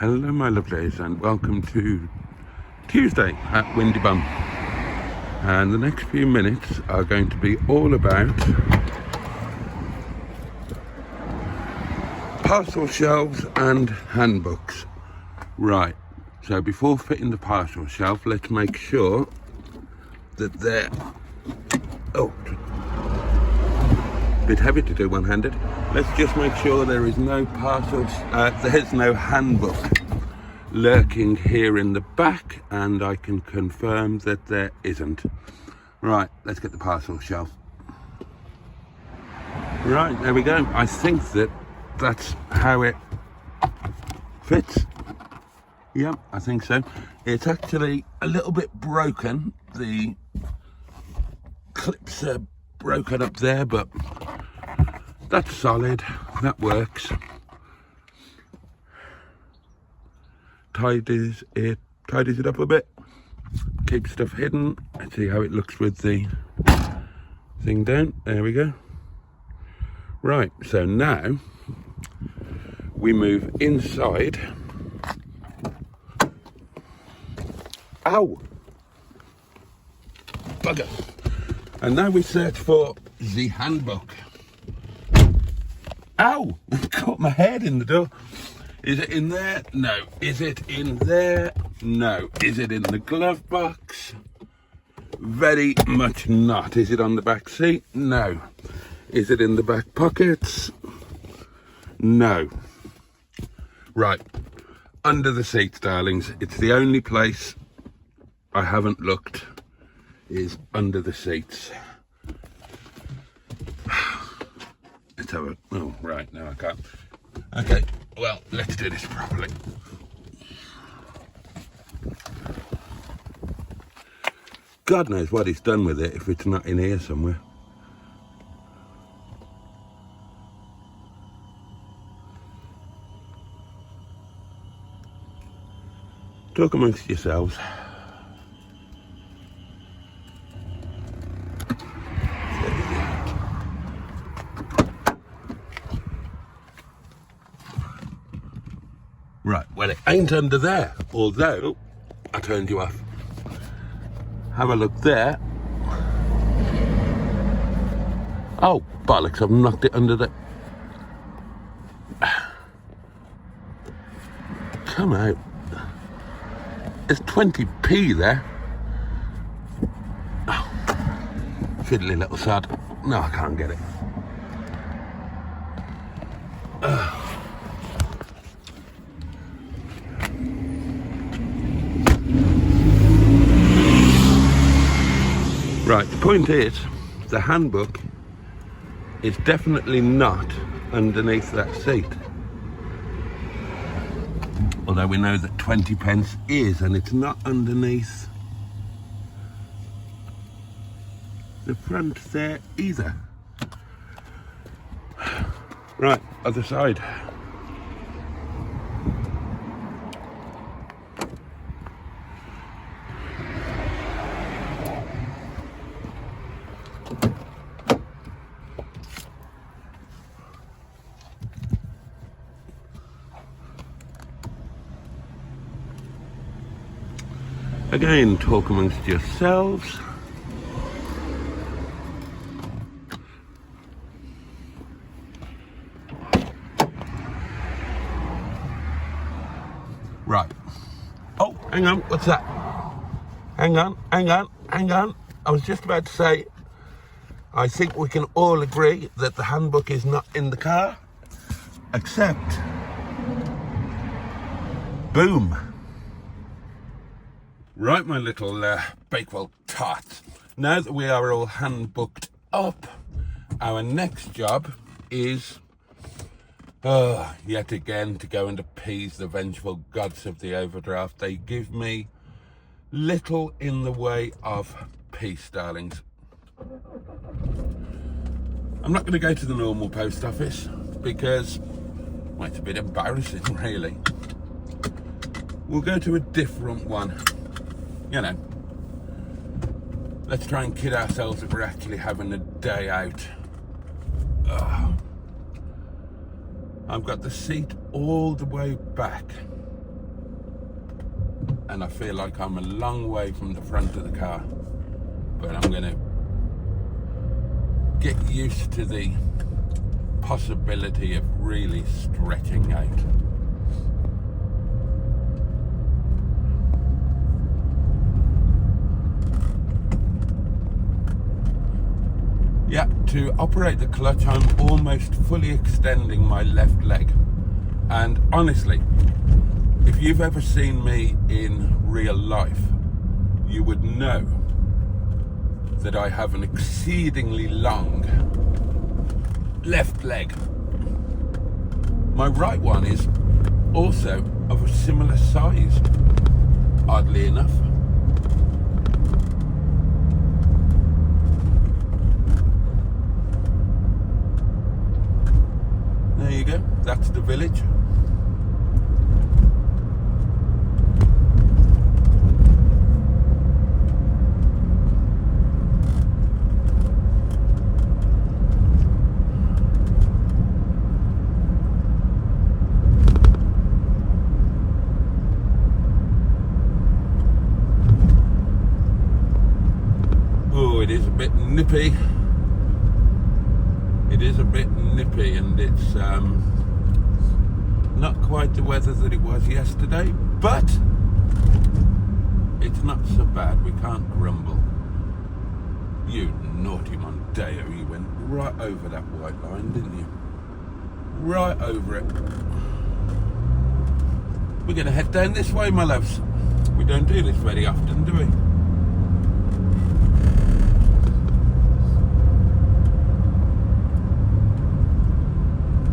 Hello my lovelies and welcome to Tuesday at Windy Bum, and the next few minutes are going to be all about parcel shelves and handbooks. Right, so before fitting the parcel shelf, let's make sure that they're bit heavy to do one-handed. Let's just make sure there is no parcels, there's no handbook lurking here in the back, and I can confirm that there isn't. Right, let's get the parcel shelf. Right, there we go. I think that's how it fits. Yep, I think so. It's actually a little bit broken. The clips are broken up there, but that's solid, that works. Tidies it up a bit, keeps stuff hidden. Let's see how it looks with the thing down. There we go. Right, so now we move inside. Ow! Bugger! And now we search for the handbook. Ow! Caught my head in the door. Is it in there? No. Is it in there? No. Is it in the glove box? Very much not. Is it on the back seat? No. Is it in the back pockets? No. Right. Under the seats, darlings. It's the only place I haven't looked, is under the seats. Let's have a... Oh, right, no, I can't. Okay, well, let's do this properly. God knows what he's done with it if it's not in here somewhere. Talk amongst yourselves. Right, well, it ain't under there, although I turned you off. Have a look there. Oh, bollocks, I've knocked it under the... Come out. There's 20p there. Oh, fiddly little sod. No, I can't get it. Right, the point is, the handbook is definitely not underneath that seat. Although we know that 20 pence is, and it's not underneath the front there either. Right, other side. Again, talk amongst yourselves. Right. Oh, hang on, what's that? Hang on. I was just about to say, I think we can all agree that the handbook is not in the car, except, boom. Right, my little Bakewell tots. Now that we are all handbooked up, our next job is, yet again, to go and appease the vengeful gods of the overdraft. They give me little in the way of peace, darlings. I'm not going to go to the normal post office because, well, it's a bit embarrassing, really. We'll go to a different one. You know, let's try and kid ourselves that we're actually having a day out. I've got the seat all the way back and I feel like I'm a long way from the front of the car, but I'm gonna get used to the possibility of really stretching out. Yeah, to operate the clutch, I'm almost fully extending my left leg. And honestly, if you've ever seen me in real life, you would know that I have an exceedingly long left leg. My right one is also of a similar size, oddly enough. There you go, that's the village. Oh, it is a bit nippy. It is a bit nippy, and it's not quite the weather that it was yesterday, but it's not so bad. We can't grumble. You naughty Mondeo, you went right over that white line, didn't you? Right over it. We're going to head down this way, my loves. We don't do this very often, do we?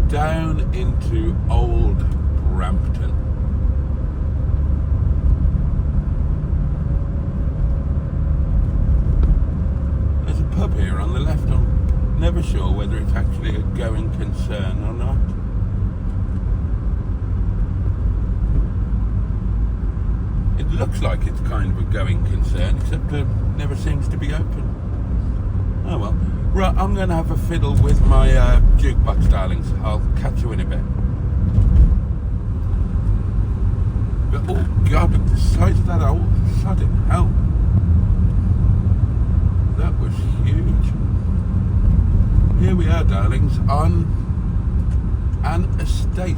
Down into Old Brampton. There's a pub here on the left. I'm never sure whether it's actually a going concern or not. It looks like it's kind of a going concern, except it never seems to be open. Oh well. Right, I'm going to have a fiddle with my jukebox, darlings. I'll catch you in a bit. But, oh God, look at the size of that old sodding hell. That was huge. Here we are, darlings, on an estate.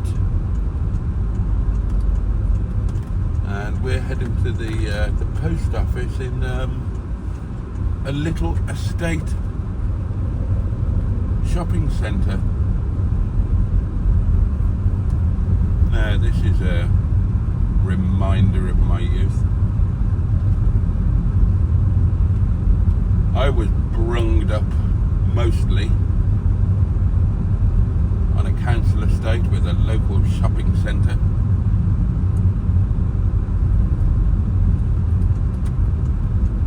And we're heading to the post office in a little estate shopping centre. Now this is a reminder of my youth. I was brunged up mostly on a council estate with a local shopping centre.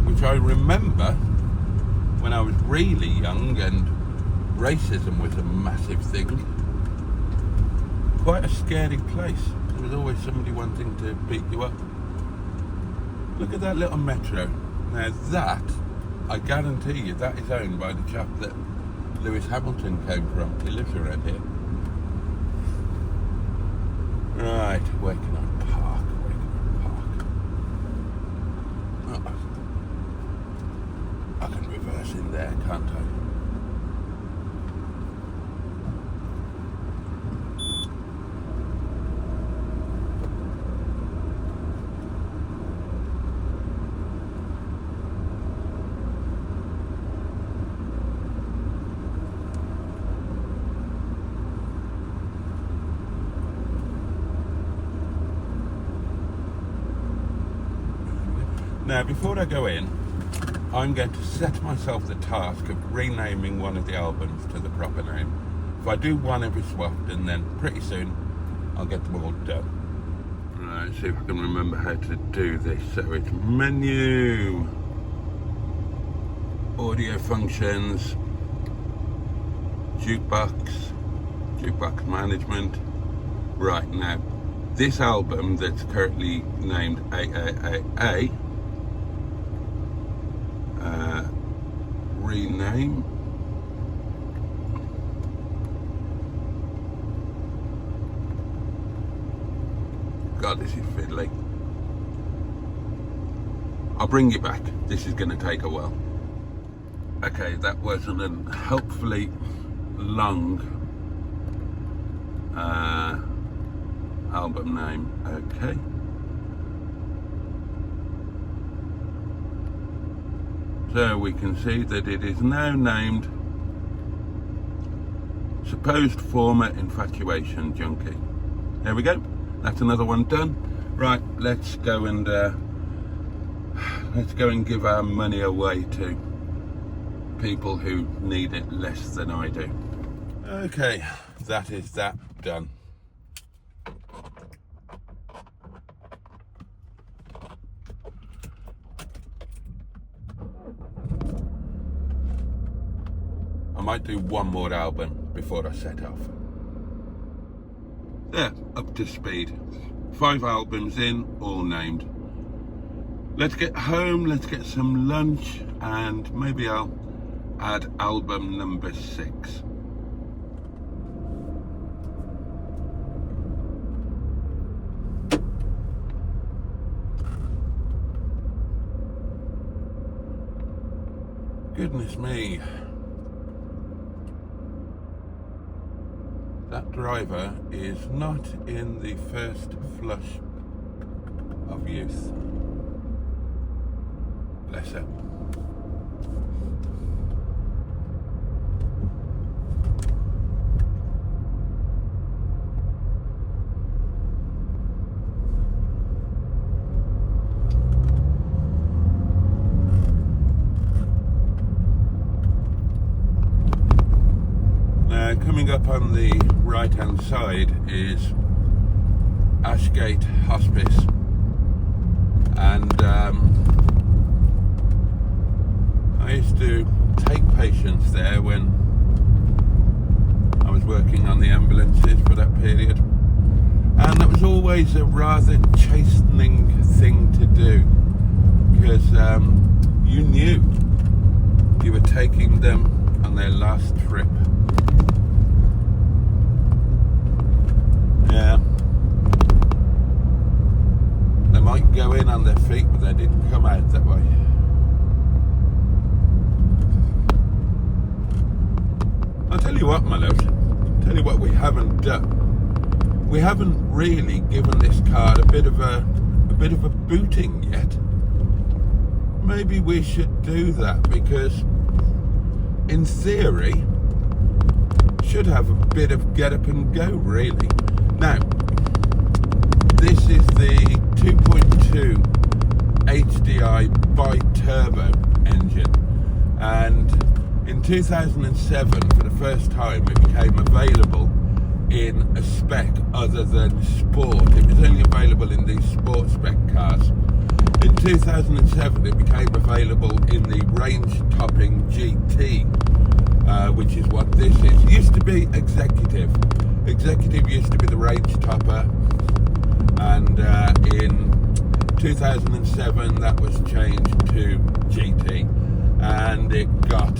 Which I remember when I was really young and racism was a massive thing. Quite a scary place. There was always somebody wanting to beat you up. Look at that little metro. Now that, I guarantee you, that is owned by the chap that Lewis Hamilton came from. He lives around here. Right, where can I park? Oh, I can reverse in there, can't I? Now, before I go in, I'm going to set myself the task of renaming one of the albums to the proper name. If I do one every so often, then pretty soon I'll get them all done. Right, see if I can remember how to do this. So it's menu, audio functions, jukebox management. Right, now, this album that's currently named AAAA, rename. God, this is fiddly. I'll bring you back. This is going to take a while. Okay, that was an unhelpfully long album name. Okay. So we can see that it is now named Supposed Former Infatuation Junkie. There we go. That's another one done. Right, let's go and give our money away to people who need it less than I do. Okay, that is that done. I might do one more album before I set off. There, up to speed. 5 albums in, all named. Let's get home, let's get some lunch, and maybe I'll add album number 6. Goodness me. That driver is not in the first flush of youth. Bless her. Coming up on the right hand side is Ashgate Hospice, and I used to take patients there when I was working on the ambulances for that period, and that was always a rather chastening thing to do, because you knew you were taking them on their last trip. Yeah, they might go in on their feet, but they didn't come out that way. I'll tell you what, my love, tell you what we haven't done. We haven't really given this car a bit of a booting yet. Maybe we should do that, because in theory should have a bit of get up and go, really. Now, this is the 2.2 HDI BiTurbo engine, and in 2007, for the first time, it became available in a spec other than sport. It was only available in these sport spec cars. In 2007, it became available in the range-topping GT, which is what this is. It used to be Executive. Executive used to be the range topper, and in 2007 that was changed to GT, and it got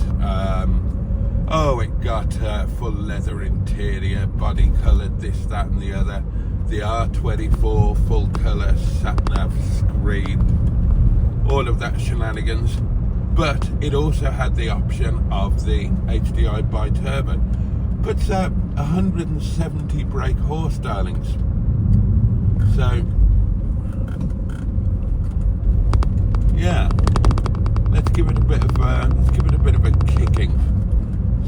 full leather interior, body coloured, this, that and the other, the R24 full colour sat-nav screen, all of that shenanigans. But it also had the option of the HDI BiTurbo. Puts out 170 brake horse, darlings. So, yeah, let's give it a bit of a kicking.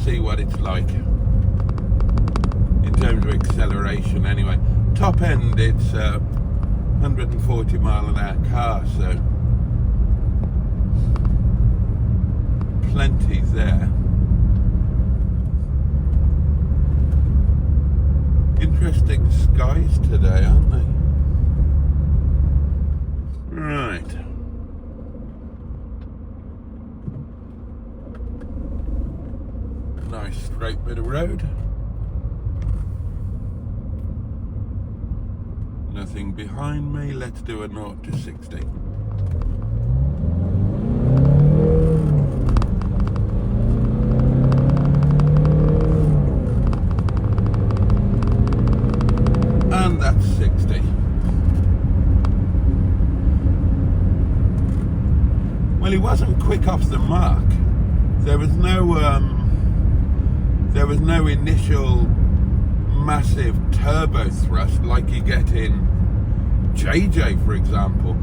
See what it's like in terms of acceleration. Anyway, top end it's 140 mile an hour car, so plenty there. Interesting skies today, aren't they? Right. Nice straight bit of road. Nothing behind me. Let's do a 0 to 60. And that's 60. off the mark. There was no initial massive turbo thrust like you get in JJ, for example.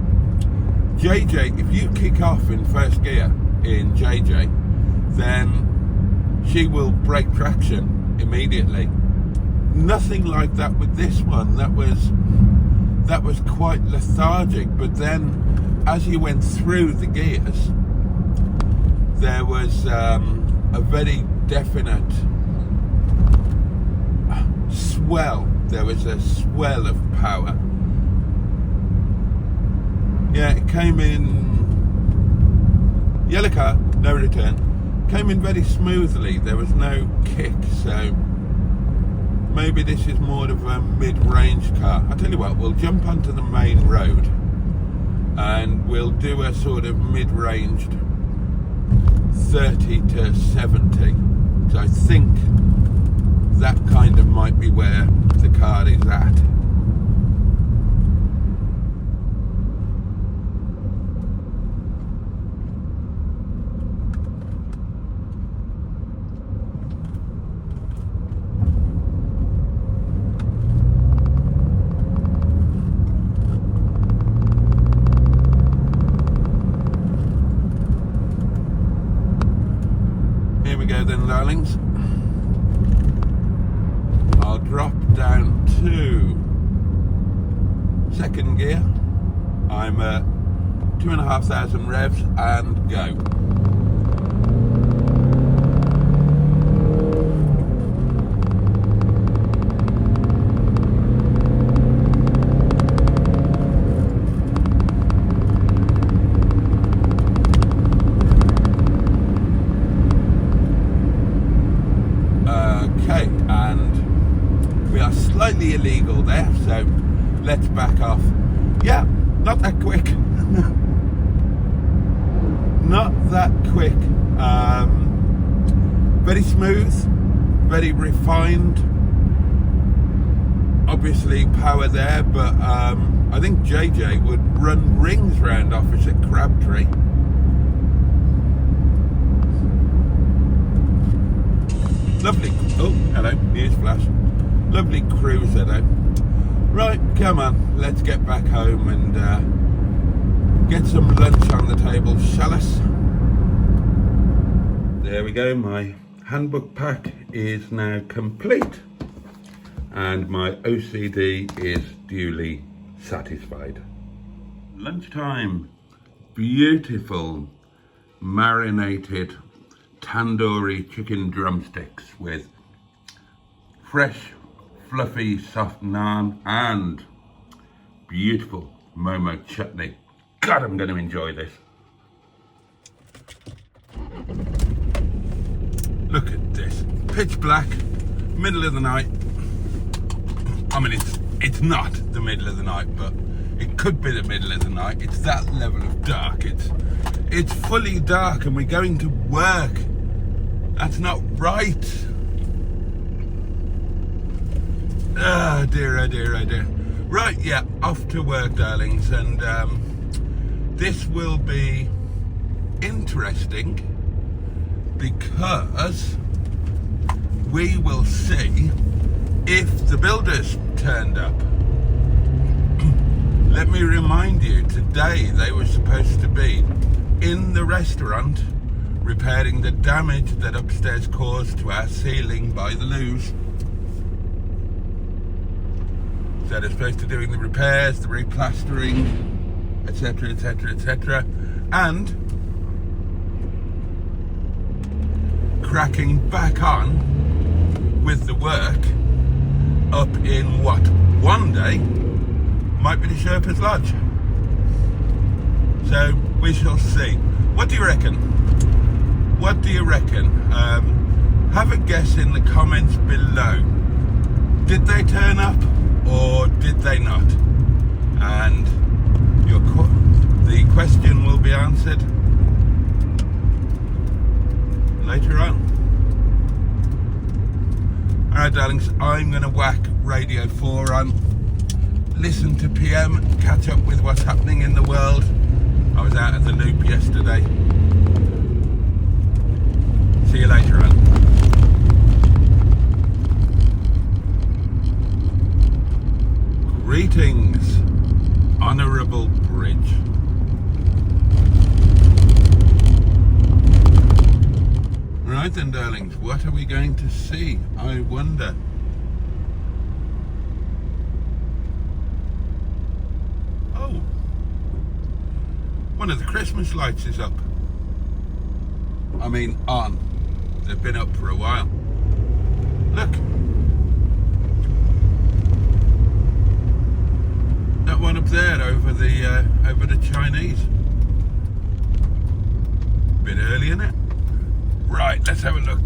JJ, if you kick off in first gear in JJ, then she will break traction immediately. Nothing like that with this one. That was quite lethargic, but then as you went through the gears, there was a very definite swell. There was a swell of power. Yeah, it came in, yellow car, no return, came in very smoothly. There was no kick, so maybe this is more of a mid-range car. I'll tell you what, we'll jump onto the main road and we'll do a sort of mid-ranged 30 to 70. So I think that kind of might be where the car is at. Here we go then, darlings. I'll drop down to second gear. I'm at 2,500 revs and go. Okay, and we are slightly illegal there, so let's back off. Yeah, not that quick. Not that quick. Very smooth, very refined. Obviously power there, but I think JJ would run rings round Officer Crabtree. Lovely. Oh, hello. News flash. Lovely cruiser though. Right, come on. Let's get back home and get some lunch on the table, shall us? There we go. My handbook pack is now complete and my OCD is duly satisfied. Lunchtime. Beautiful marinated tandoori chicken drumsticks with fresh, fluffy, soft naan and beautiful momo chutney. God, I'm going to enjoy this. Look at this. Pitch black, middle of the night. I mean, it's not the middle of the night, but it could be the middle of the night. It's that level of dark. It's fully dark and we're going to work. That's not right. Oh dear, oh dear, oh dear. Right, yeah, off to work, darlings, and this will be interesting because we will see if the builders turned up. Let me remind you, today they were supposed to be in the restaurant repairing the damage that upstairs caused to our ceiling by the loos. So they're supposed to be doing the repairs, the replastering, etc, etc, etc, and cracking back on with the work up in what one day might be the Sherpa's Lodge. So we shall see. What do you reckon? What do you reckon? Have a guess in the comments below. Did they turn up or did they not? And the question will be answered later on. Alright, darlings, I'm going to whack Radio 4 on, listen to PM, catch up with what's happening in the world. I was out at the loop yesterday. See you later on. Greetings, Honourable Bridge. Right then, darlings, what are we going to see? I wonder. Oh, one of the Christmas lights is up. I mean, on. They've been up for a while. Look. That one up there over the Chinese. Bit early, isn't it? Right, let's have a look.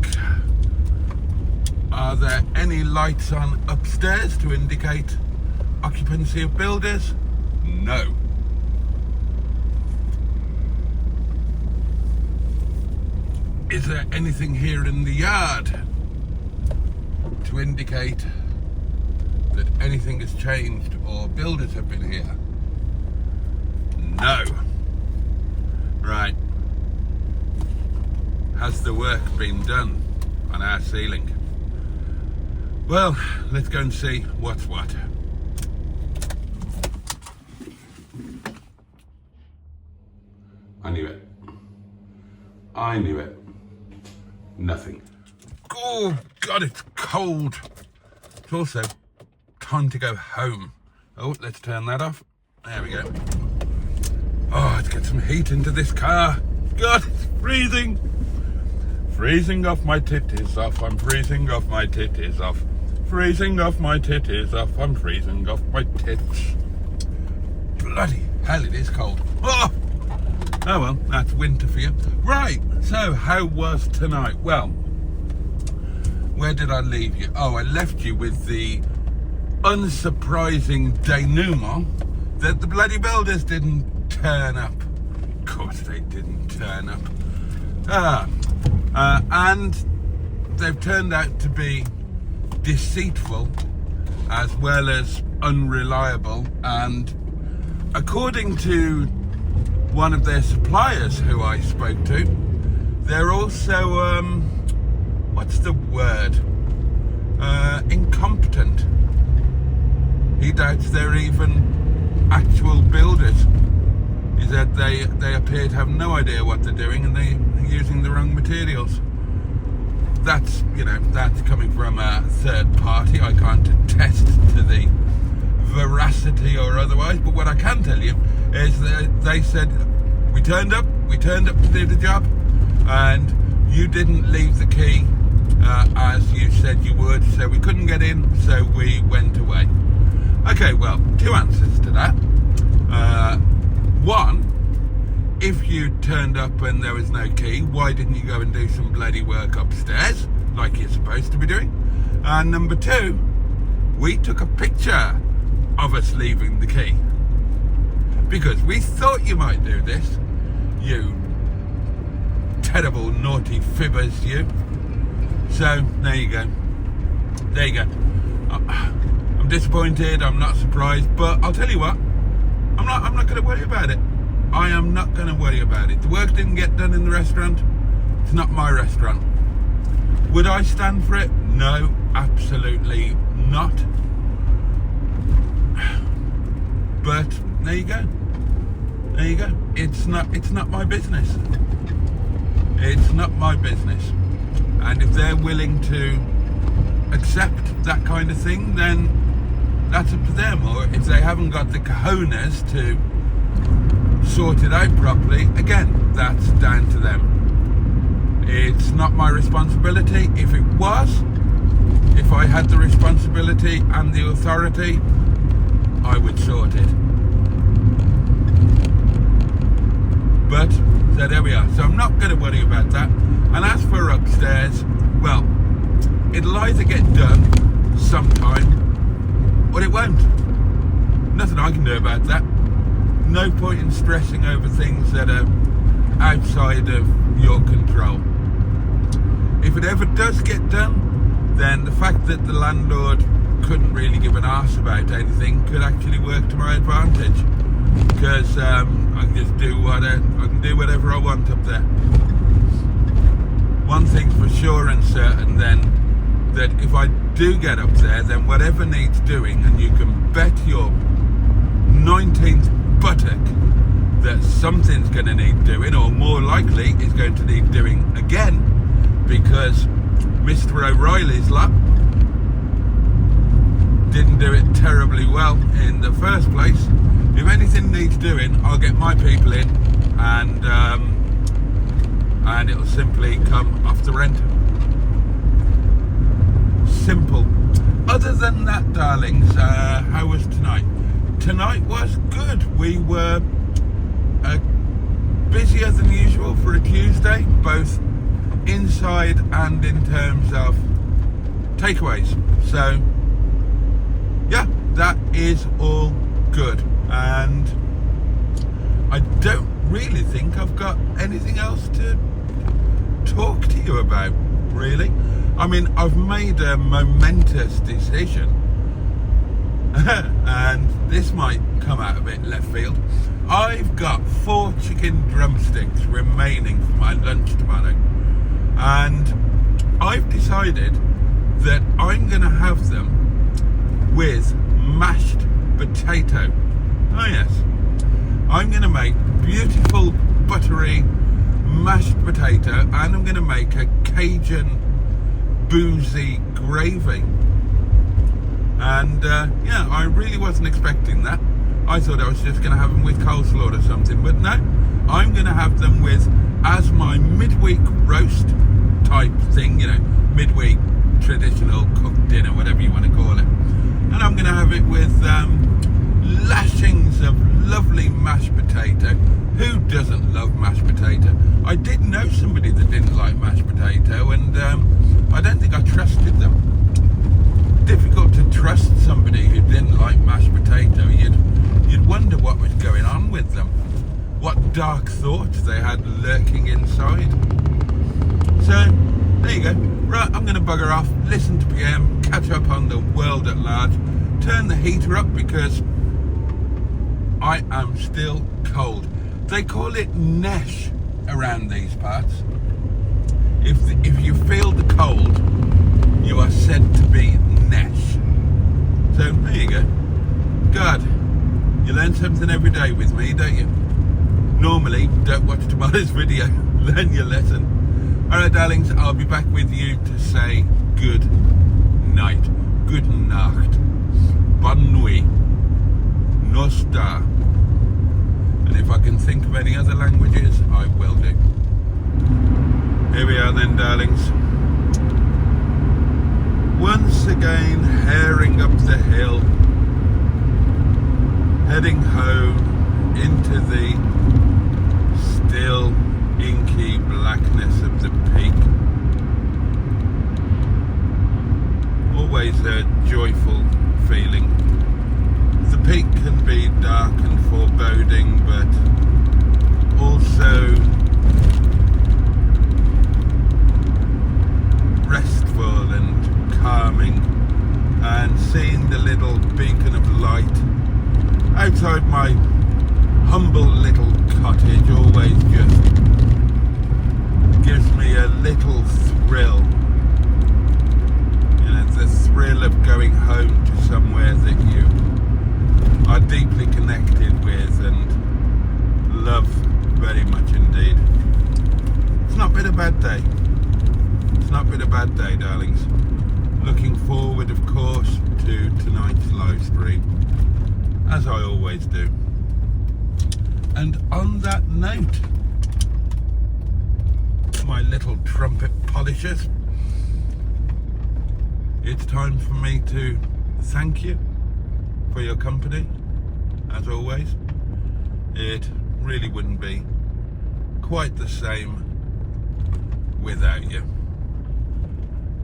Are there any lights on upstairs to indicate occupancy of builders? No. Is there anything here in the yard to indicate that anything has changed or builders have been here? No. Right. Has the work been done on our ceiling? Well, let's go and see what's what. I knew it. I knew it. Nothing. Oh, God, it's cold. It's also time to go home. Oh, let's turn that off. There we go. Oh, let's get some heat into this car. God, it's freezing. Freezing off my titties off. I'm freezing off my titties off. Freezing off my titties off. I'm freezing off my tits. Bloody hell, it is cold. Oh! Oh well, that's winter for you. Right, so how was tonight? Well, where did I leave you? Oh, I left you with the unsurprising denouement that the bloody builders didn't turn up. Of course they didn't turn up. And they've turned out to be deceitful as well as unreliable, and according to one of their suppliers who I spoke to, they're also, what's the word? Incompetent. He doubts they're even actual builders. He said they appear to have no idea what they're doing and they're using the wrong materials. That's, that's coming from a third party. I can't attest to the veracity or otherwise, but what I can tell you is that they said we turned up to do the job, and you didn't leave the key as you said you would, so we couldn't get in, so we went away. Okay, well, two answers to that. One, if you turned up and there was no key, why didn't you go and do some bloody work upstairs like you're supposed to be doing? And number two, we took a picture of us leaving the key because we thought you might do this, you terrible naughty fibbers, you. So there you go. I'm disappointed, I'm not surprised, but I'll tell you what, I'm not going to worry about it. I am not going to worry about it. The work didn't get done in the restaurant. It's not my restaurant. Would I stand for it? No, absolutely not. But there you go. It's not my business. It's not my business. And if they're willing to accept that kind of thing, then that's up to them. Or if they haven't got the cojones to sort it out properly, again, that's down to them. It's not my responsibility. If it was, if I had the responsibility and the authority, I would sort it. But, so there we are. So I'm not going to worry about that. And as for upstairs, well, it'll either get done sometime or it won't. Nothing I can do about that. No point in stressing over things that are outside of your control. If it ever does get done, then the fact that the landlord couldn't really give an arse about anything could actually work to my advantage, because I can just do whatever I want up there. one thing's for sure and certain then, that if I do get up there, then whatever needs doing, and you can bet your 19th buttock that something's going to need doing, or more likely is going to need doing again, because Mr. O'Reilly's lap didn't do it terribly well in the first place. If anything needs doing, I'll get my people in, and it'll simply come off the rent. Simple. Other than that, darlings, how was tonight? Tonight was good. We were busier than usual for a Tuesday, both inside and in terms of takeaways. So yeah, that is all good, and I don't really think I've got anything else to talk to you about, really. I mean, I've made a momentous decision and this might come out a bit left field. I've got 4 chicken drumsticks remaining for my lunch tomorrow, and I've decided that I'm going to have them with mashed potato. Oh yes, I'm going to make beautiful buttery mashed potato, and I'm going to make a Cajun boozy gravy. And yeah, I really wasn't expecting that. I thought I was just going to have them with coleslaw or something, but no, I'm going to have them with, as my midweek roast type thing, you know, midweek traditional cooked dinner, whatever you want to call it. And I'm going to have it with lashings of lovely mashed potato. Who doesn't love mashed potato? I did know somebody that didn't like mashed potato, and I don't think I trusted them. Difficult to trust somebody who didn't like mashed potato. You'd wonder what was going on with them, what dark thoughts they had lurking inside. So there you go. Right, I'm going to bugger off, listen to PM, catch up on the world at large, turn the heater up because I am still cold. They call it nesh around these parts. If you feel the cold, you are said to be nesh. So there you go. God, you learn something every day with me, don't you? Normally, don't watch tomorrow's video, learn your lesson. Alright, darlings, I'll be back with you to say good night, good nacht, bonne nuit, nostar. And if I can think of any other languages, I will do. Here we are then, darlings. Once again, herring up the hill, heading home into the still inky blackness of the peak. Always a joyful feeling. The peak can be dark and foreboding, but also restful and calming, and seeing the little beacon of light outside my humble little cottage always just gives me a little thrill. You know, the thrill of going home to somewhere that you are deeply connected with and love very much indeed. It's not been a bad day. It's not been a bad day, darlings. Looking forward, of course, to tonight's live stream, as I always do. And on that note, my little trumpet polishers, it's time for me to thank you for your company, as always. It really wouldn't be quite the same without you.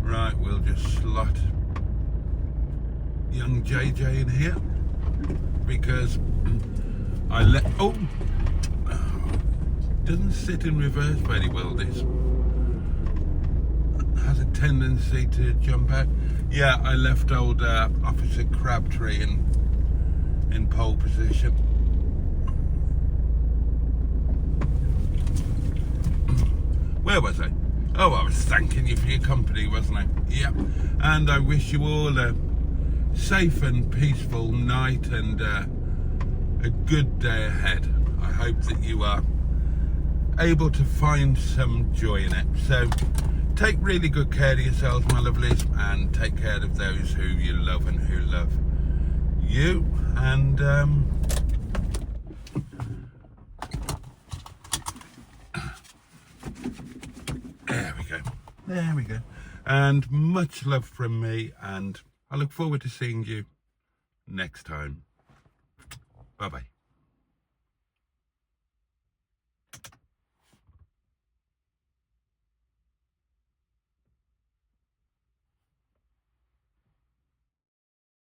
Right, we'll just slot young JJ in here because I doesn't sit in reverse very well, this. Has a tendency to jump out. Yeah, I left old Officer Crabtree in pole position. Where was I? Oh, I was thanking you for your company, wasn't I? Yep. And I wish you all a safe and peaceful night and a good day ahead. I hope that you are able to find some joy in it. So take really good care of yourselves, my lovelies, and take care of those who you love and who love you. And there we go. And much love from me, and I look forward to seeing you next time. Bye bye.